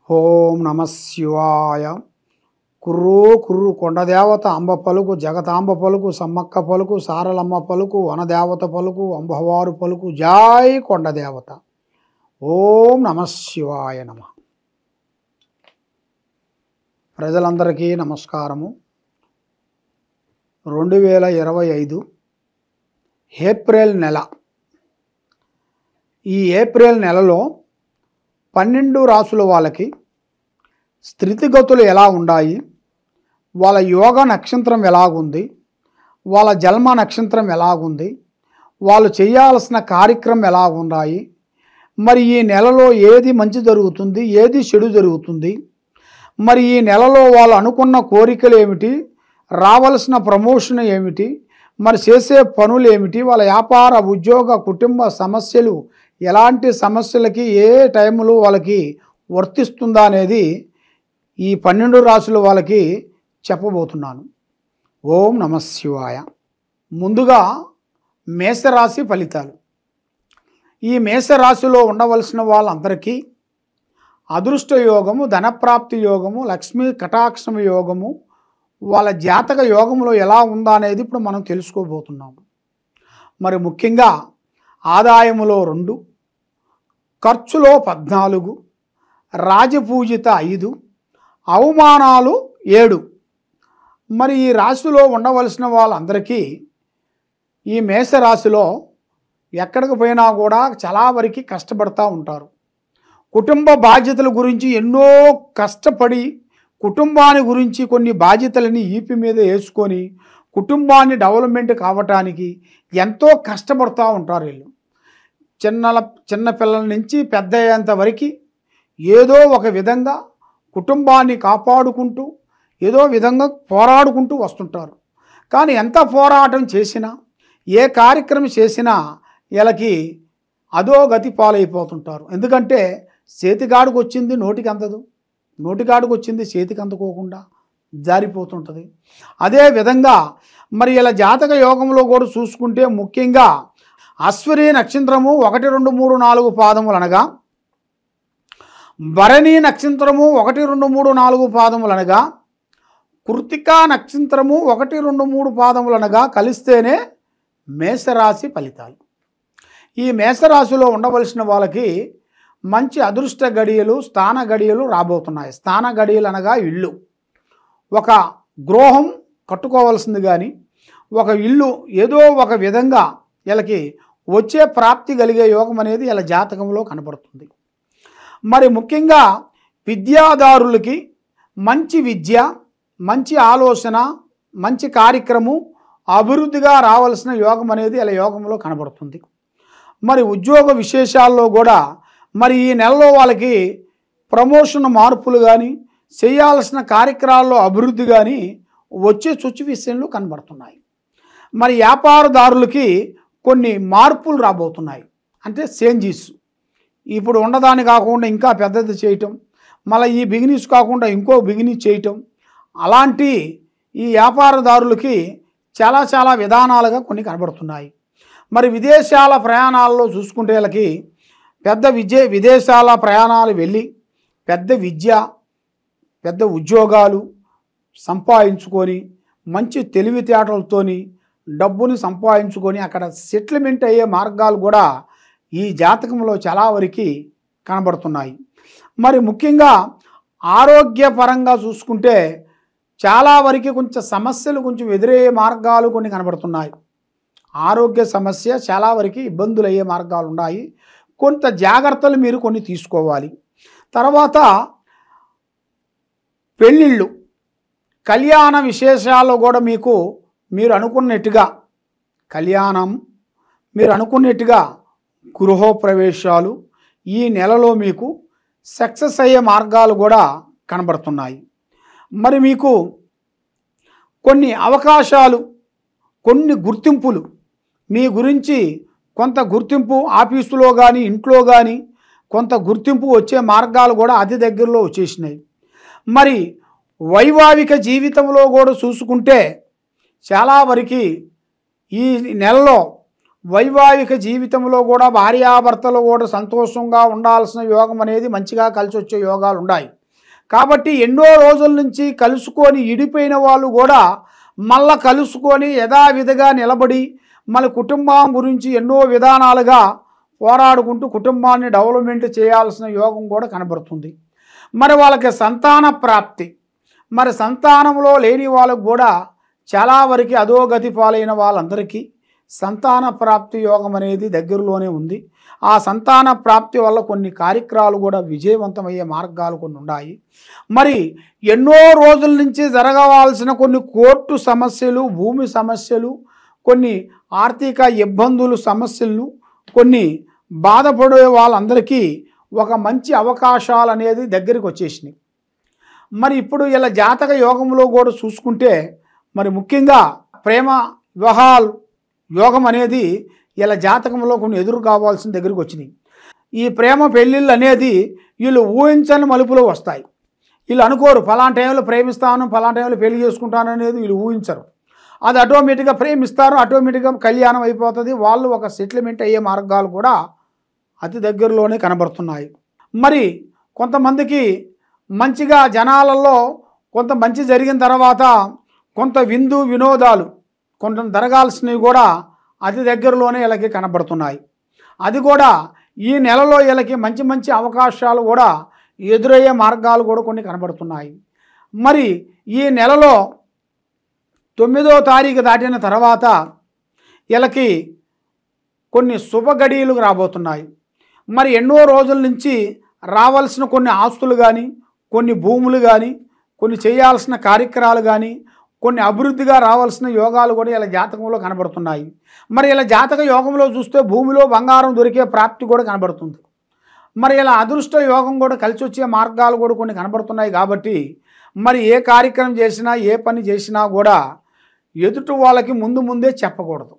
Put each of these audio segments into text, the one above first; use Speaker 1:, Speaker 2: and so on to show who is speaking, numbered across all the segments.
Speaker 1: ఓం నమ శివాయ. కుర్రూ కుర్రు కొండదేవత అంబ పలుకు, జగతాంబ పలుకు, సమ్మక్క పలుకు, సారలమ్మ పలుకు, వనదేవత పలుకు, అంబవారు పలుకు, జై కొండదేవత. ఓం నమ శివాయ నమ. ప్రజలందరికీ నమస్కారము. 2025 ఏప్రిల్ నెల. ఈ ఏప్రిల్ నెలలో 12 రాసుల వాళ్ళకి స్థితిగతులు ఎలా ఉన్నాయి, వాళ్ళ యోగ నక్షత్రం ఎలాగుంది, వాళ్ళ జన్మ నక్షత్రం ఎలాగుంది, వాళ్ళు చేయాల్సిన కార్యక్రమం ఎలా ఉన్నాయి, మరి ఈ నెలలో ఏది మంచి జరుగుతుంది, ఏది చెడు జరుగుతుంది, మరి ఈ నెలలో వాళ్ళు అనుకున్న కోరికలు ఏమిటి, రావాల్సిన ప్రమోషన్ ఏమిటి, మరి చేసే పనులు ఏమిటి, వాళ్ళ వ్యాపార ఉద్యోగ కుటుంబ సమస్యలు ఎలాంటి సమస్యలకి ఏ టైంలో వాళ్ళకి వర్తిస్తుందా అనేది ఈ 12 రాసుల వాళ్ళకి చెప్పబోతున్నాను. ఓం నమ శివాయ. ముందుగా మేషరాశి ఫలితాలు. ఈ మేషరాశిలో ఉండవలసిన వాళ్ళందరికీ అదృష్ట యోగము, ధనప్రాప్తి యోగము, లక్ష్మీ కటాక్షం యోగము, వాళ్ళ జాతక యోగంలో ఎలా ఉందా అనేది ఇప్పుడు మనం తెలుసుకోబోతున్నాము. మరి ముఖ్యంగా ఆదాయములో 2, ఖర్చులో 14, రాజపూజిత 5, అవమానాలు 7. మరి ఈ రాశిలో ఉండవలసిన వాళ్ళందరికీ ఈ మేషరాశిలో ఎక్కడికి పోయినా కూడా చాలా వరకు కష్టపడుతూ ఉంటారు. కుటుంబ బాధ్యతల గురించి ఎన్నో కష్టపడి కుటుంబాన్ని గురించి కొన్ని బాధ్యతలని ఈపి మీద వేసుకొని కుటుంబాన్ని డెవలప్మెంట్ కావటానికి ఎంతో కష్టపడుతూ ఉంటారు. వీళ్ళు చిన్న పిల్లల నుంచి పెద్ద అయ్యేంత వరకు ఏదో ఒక విధంగా కుటుంబాన్ని కాపాడుకుంటూ ఏదో విధంగా పోరాడుకుంటూ వస్తుంటారు. కానీ ఎంత పోరాటం చేసినా ఏ కార్యక్రమం చేసినా వీళ్ళకి అదో గతి పాలైపోతుంటారు. ఎందుకంటే చేతికాడికి వచ్చింది నోటికి అందదు, నోటికాడికి వచ్చింది చేతికి అందుకోకుండా జారిపోతుంటుంది. అదే విధంగా మరి ఇలా జాతక యోగంలో కూడా చూసుకుంటే ముఖ్యంగా అశ్విని నక్షత్రము 1, 2, 3, 4 పాదములు అనగా, భరణి నక్షత్రము 1, 2, 3, 4 పాదములు అనగా, కృతికా నక్షత్రము 1, 2, 3 పాదములు అనగా కలిస్తేనే మేషరాశి ఫలితాలు. ఈ మేషరాశిలో ఉండవలసిన వాళ్ళకి మంచి అదృష్ట గడియలు, స్థాన గడియలు రాబోతున్నాయి. స్థాన గడియలు అనగా ఇల్లు, ఒక గృహం కట్టుకోవాల్సింది కానీ ఒక ఇల్లు ఏదో ఒక విధంగా వీళ్ళకి వచ్చే ప్రాప్తి కలిగే యోగం అనేది వీళ్ళ జాతకంలో కనబడుతుంది. మరి ముఖ్యంగా విద్యాదారులకి మంచి విద్య, మంచి ఆలోచన, మంచి కార్యక్రమం అభివృద్ధిగా రావాల్సిన యోగం అనేది వీళ్ళ యోగంలో కనబడుతుంది. మరి ఉద్యోగ విశేషాల్లో కూడా మరి ఈ నెలలో వాళ్ళకి ప్రమోషన్ మార్పులు కానీ చేయాల్సిన కార్యక్రమాల్లో అభివృద్ధి కానీ వచ్చే సిచ్యువేషన్లు కనబడుతున్నాయి. మరి వ్యాపారదారులకి కొన్ని మార్పులు రాబోతున్నాయి. అంటే చేంజెస్, ఇప్పుడు ఉన్నదాన్ని కాకుండా ఇంకా పెద్దది చేయటం, మళ్ళీ ఈ బిజినెస్ కాకుండా ఇంకో బిజినెస్ చేయటం, అలాంటి ఈ వ్యాపారదారులకి చాలా విధానాలుగా కొన్ని కనబడుతున్నాయి. మరి విదేశాల ప్రయాణాల్లో చూసుకుంటే వీళ్ళకి పెద్ద విదేశాల ప్రయాణాలు వెళ్ళి పెద్ద విద్య, పెద్ద ఉద్యోగాలు సంపాదించుకొని మంచి తెలివితేటలతోని డబ్బుని సంపాదించుకొని అక్కడ సెటిల్మెంట్ అయ్యే మార్గాలు కూడా ఈ జాతకంలో చాలా వరకు కనబడుతున్నాయి. మరి ముఖ్యంగా ఆరోగ్యపరంగా చూసుకుంటే చాలా వరకు కొంచెం సమస్యలు ఎదురయ్యే మార్గాలు కొన్ని కనబడుతున్నాయి. ఆరోగ్య సమస్య చాలా వరకు ఇబ్బందులు అయ్యే మార్గాలు ఉన్నాయి. కొంత జాగ్రత్తలు మీరు కొన్ని తీసుకోవాలి. తర్వాత పెళ్ళిళ్ళు, కళ్యాణ విశేషాల్లో కూడా మీరు అనుకున్నట్టుగా కళ్యాణం, మీరు అనుకున్నట్టుగా గృహప్రవేశాలు ఈ నెలలో మీకు సక్సెస్ అయ్యే మార్గాలు కూడా కనబడుతున్నాయి. మరి మీకు కొన్ని అవకాశాలు, కొన్ని గుర్తింపులు, మీ గురించి కొంత గుర్తింపు ఆఫీసులో కానీ ఇంట్లో కానీ కొంత గుర్తింపు వచ్చే మార్గాలు కూడా అతి దగ్గరలో వచ్చేసినాయి. మరి వైవాహిక జీవితంలో కూడా చూసుకుంటే చాలా వరకు ఈ నెలలో వైవాహిక జీవితంలో కూడా భార్యాభర్తలు కూడా సంతోషంగా ఉండాల్సిన యోగం అనేది మంచిగా కలిసి వచ్చే యోగాలు ఉన్నాయి. కాబట్టి ఎన్నో రోజుల నుంచి కలుసుకొని ఇడిపోయిన వాళ్ళు కూడా మళ్ళా కలుసుకొని యథావిధిగా నిలబడి మన కుటుంబం గురించి ఎన్నో విధానాలుగా పోరాడుకుంటూ కుటుంబాన్ని డెవలప్మెంట్ చేయాల్సిన యోగం కూడా కనబడుతుంది. మరి వాళ్ళకి సంతాన ప్రాప్తి, మరి సంతానంలో లేని వాళ్ళకు కూడా చాలా వరకు అధోగతి పాలైన వాళ్ళందరికీ సంతాన ప్రాప్తి యోగం అనేది దగ్గరలోనే ఉంది. ఆ సంతాన ప్రాప్తి వల్ల కొన్ని కార్యక్రమాలు కూడా విజయవంతమయ్యే మార్గాలు కొన్ని ఉన్నాయి. మరి ఎన్నో రోజుల నుంచి జరగవలసిన కొన్ని కోర్టు సమస్యలు, భూమి సమస్యలు, కొన్ని ఆర్థిక ఇబ్బందులు, సమస్యలను కొన్ని బాధపడే వాళ్ళందరికీ ఒక మంచి అవకాశాలు అనేది దగ్గరికి వచ్చేసినాయి. మరి ఇప్పుడు ఇలా జాతక యోగంలో కూడా చూసుకుంటే మరి ముఖ్యంగా ప్రేమ వివాహాలు యోగం అనేది ఇలా జాతకంలో కొన్ని ఎదురు కావాల్సిన దగ్గరికి వచ్చినాయి. ఈ ప్రేమ పెళ్ళిళ్ళు అనేది వీళ్ళు ఊహించని మలుపులో వస్తాయి. వీళ్ళు అనుకోరు ఫలానా టైంలో ప్రేమిస్తాను, ఫలానా టైంలో పెళ్లి చేసుకుంటాను అనేది వీళ్ళు ఊహించరు. అది ఆటోమేటిక్గా ప్రేమిస్తారు, ఆటోమేటిక్గా కళ్యాణం అయిపోతుంది. వాళ్ళు ఒక సెటిల్మెంట్ అయ్యే మార్గాలు కూడా అతి దగ్గరలోనే కనబడుతున్నాయి. మరి కొంతమందికి మంచిగా జనాలలో కొంత మంచి జరిగిన తర్వాత కొంత విందు వినోదాలు కొంత జరగాల్సినవి కూడా అతి దగ్గరలోనే వీళ్ళకి కనబడుతున్నాయి. అది కూడా ఈ నెలలో వీళ్ళకి మంచి మంచి అవకాశాలు కూడా ఎదురయ్యే మార్గాలు కూడా కొన్ని కనబడుతున్నాయి. మరి ఈ నెలలో 9వ తారీఖు దాటిన తర్వాత వీళ్ళకి కొన్ని శుభ గడియలు రాబోతున్నాయి. మరి ఎన్నో రోజుల నుంచి రావాల్సిన కొన్ని ఆస్తులు కానీ, కొన్ని భూములు కానీ, కొన్ని చేయాల్సిన కార్యక్రమాలు కానీ, కొన్ని అభివృద్ధిగా రావాల్సిన యోగాలు కూడా ఇలా జాతకంలో కనబడుతున్నాయి. మరి ఇలా జాతక యోగంలో చూస్తే భూమిలో బంగారం దొరికే ప్రాప్తి కూడా కనబడుతుంది. మరి ఇలా అదృష్ట యోగం కూడా కలిసి వచ్చే మార్గాలు కూడా కొన్ని కనబడుతున్నాయి. కాబట్టి మరి ఏ కార్యక్రమం చేసినా, ఏ పని చేసినా కూడా ఎదుటి వాళ్ళకి ముందే చెప్పకూడదు.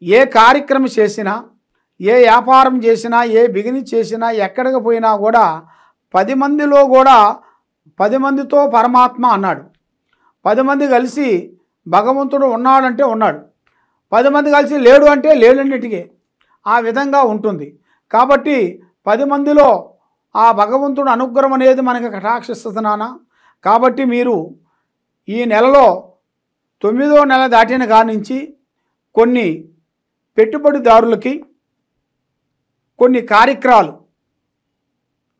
Speaker 1: ఏ కార్యక్రమం చేసినా, ఏ వ్యాపారం చేసినా, ఏ బిజినెస్ చేసినా, ఎక్కడికి పోయినా కూడా 10 మందిలో కూడా 10 మందితో పరమాత్మ అన్నాడు. 10 మంది కలిసి భగవంతుడు ఉన్నాడంటే ఉన్నాడు, 10 మంది కలిసి లేడు అంటే లేడన్నిటికీ ఆ విధంగా ఉంటుంది. కాబట్టి 10 మందిలో ఆ భగవంతుడు అనుగ్రహం అనేది మనకి కటాక్షిస్తుంది నాన్న. కాబట్టి మీరు ఈ నెలలో 9వ నెల దాటిన కాడి నుంచి కొన్ని పెట్టుబడిదారులకి కొన్ని కార్యక్రమాలు,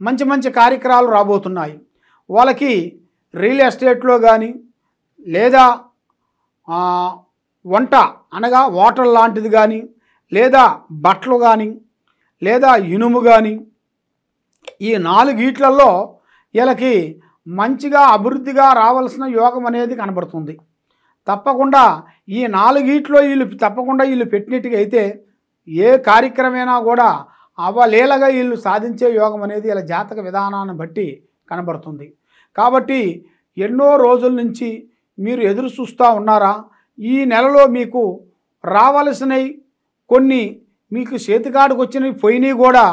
Speaker 1: మంచి మంచి కార్యక్రమాలు రాబోతున్నాయి. వాళ్ళకి రియల్ ఎస్టేట్లో కానీ, లేదా వంట అనగా వాటర్ లాంటిది కానీ, లేదా బట్టలు కానీ, లేదా ఇనుము కానీ, ఈ 4 వీట్లలో వీళ్ళకి మంచిగా అభివృద్ధిగా రావాల్సిన యోగం అనేది కనబడుతుంది. తప్పకుండా ఈ 4 వీటిలో వీళ్ళు పెట్టినట్టుగా అయితే ఏ కార్యక్రమైనా కూడా అవలీలగా వీళ్ళు సాధించే యోగం అనేది ఇలా జాతక విధానాన్ని బట్టి కనబడుతుంది. కాబట్టి ఎన్నో రోజుల నుంచి మీరు ఎదురు చూస్తూ ఉన్నారా? ఈ నెలలో మీకు రావాల్సినవి కొన్ని మీకు చేతికాడికి వచ్చినవి పోయినవి కూడా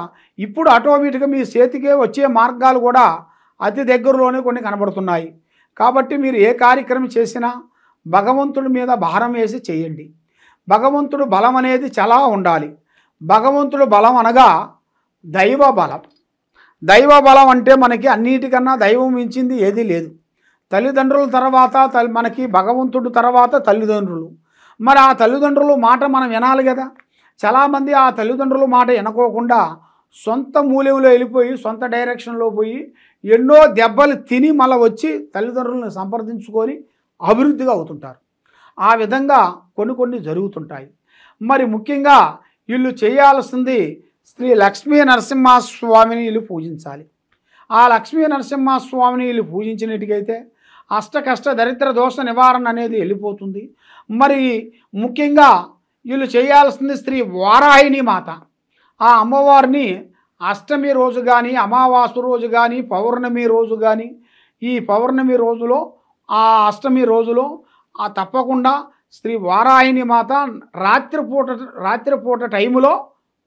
Speaker 1: ఇప్పుడు ఆటోమేటిక్గా మీ చేతికే వచ్చే మార్గాలు కూడా అతి దగ్గరలోనే కొన్ని కనబడుతున్నాయి. కాబట్టి మీరు ఏ కార్యక్రమం చేసినా భగవంతుడి మీద భారం వేసి చేయండి. భగవంతుడు బలం అనేది చాలా ఉండాలి. భగవంతుడు బలం అనగా దైవ బలం. దైవ బలం అంటే మనకి అన్నిటికన్నా దైవం మించింది ఏదీ లేదు. తల్లిదండ్రుల తర్వాత మనకి భగవంతుడు తర్వాత తల్లిదండ్రులు. మరి ఆ తల్లిదండ్రుల మాట మనం వినాలి కదా. చాలామంది ఆ తల్లిదండ్రుల మాట వినకోకుండా సొంత మూల్యంలో వెళ్ళిపోయి సొంత డైరెక్షన్లో పోయి ఎన్నో దెబ్బలు తిని మళ్ళీ వచ్చి తల్లిదండ్రులను సంప్రదించుకొని అభివృద్ధిగా అవుతుంటారు. ఆ విధంగా కొన్ని జరుగుతుంటాయి. మరి ముఖ్యంగా వీళ్ళు చేయాల్సింది శ్రీ లక్ష్మీ నరసింహస్వామిని వీళ్ళు పూజించాలి. ఆ లక్ష్మీ నరసింహస్వామిని వీళ్ళు పూజించినట్టుకైతే అష్టకష్ట దరిద్ర దోష నివారణ అనేది వెళ్ళిపోతుంది. మరి ముఖ్యంగా వీళ్ళు చేయాల్సింది శ్రీ వారాహిని మాత. ఆ అమ్మవారిని అష్టమి రోజు కానీ, అమావాస్య రోజు కానీ, పౌర్ణమి రోజు కానీ, ఈ పౌర్ణమి రోజులో ఆ అష్టమి రోజులో తప్పకుండా శ్రీ వారాహిని మాత రాత్రిపూట టైములో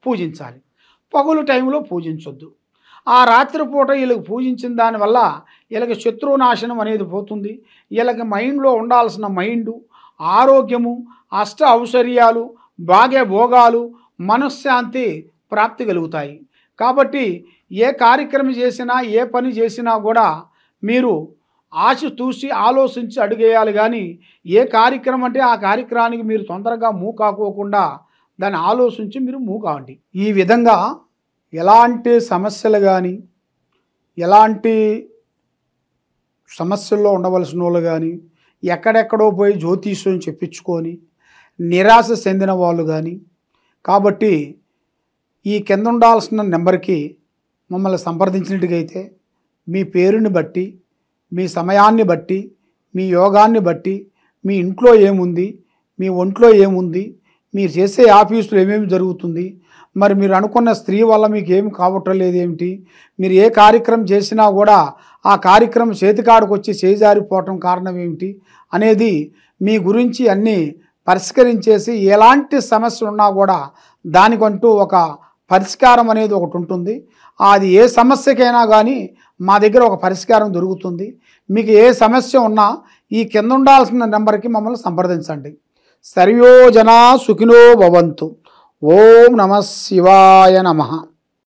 Speaker 1: పూజించాలి. పగులు టైంలో పూజించొద్దు. ఆ రాత్రిపూట వీళ్ళకి పూజించిన దానివల్ల వీళ్ళకి శత్రునాశనం అనేది పోతుంది. వీళ్ళకి మైండ్లో ఉండాల్సిన మైండు, ఆరోగ్యము, అష్ట ఔశ్వర్యాలు, భాగ్య భోగాలు మనశ్శాంతి ప్రాప్తి కలుగుతాయి. కాబట్టి ఏ కార్యక్రమం చేసినా ఏ పని చేసినా కూడా మీరు ఆశ చూసి ఆలోచించి అడుగేయాలి. కానీ ఏ కార్యక్రమం అంటే ఆ కార్యక్రమానికి మీరు తొందరగా మూవ్ కాకోకుండా దాన్ని ఆలోచించి మీరు మూవ్ కావండి. ఈ విధంగా ఎలాంటి సమస్యలు కానీ ఎలాంటి సమస్యల్లో ఉండవలసిన వాళ్ళు కానీ ఎక్కడెక్కడో పోయి జ్యోతిష్యం చెప్పించుకొని నిరాశ చెందిన వాళ్ళు కానీ, కాబట్టి ఈ కింద ఉండాల్సిన నెంబర్కి మమ్మల్ని సంప్రదించినట్టుగైతే మీ పేరుని బట్టి, మీ సమయాన్ని బట్టి, మీ యోగాన్ని బట్టి, మీ ఇంట్లో ఏముంది, మీ ఒంట్లో ఏముంది, మీరు చేసే ఆఫీసులో ఏమేమి జరుగుతుంది, మరి మీరు అనుకున్న స్త్రీ వల్ల మీకు ఏమి కావటం లేదు ఏమిటి, మీరు ఏ కార్యక్రమం చేసినా కూడా ఆ కార్యక్రమం చేతికాడికి వచ్చి చేజారిపోవటం కారణం ఏమిటి అనేది మీ గురించి అన్నీ పరిష్కరించేసి ఎలాంటి సమస్య ఉన్నా కూడా దానికంటూ ఒక పరిష్కారం అనేది ఒకటి ఉంటుంది. అది ఏ సమస్యకైనా కానీ మా దగ్గర ఒక పరిష్కారం దొరుకుతుంది. మీకు ఏ సమస్య ఉన్నా ఈ కింద ఉండాల్సిన నెంబర్కి మమ్మల్ని సంప్రదించండి. సర్వో జనా సుఖినో భవంతు. ఓం నమః శివాయ నమః.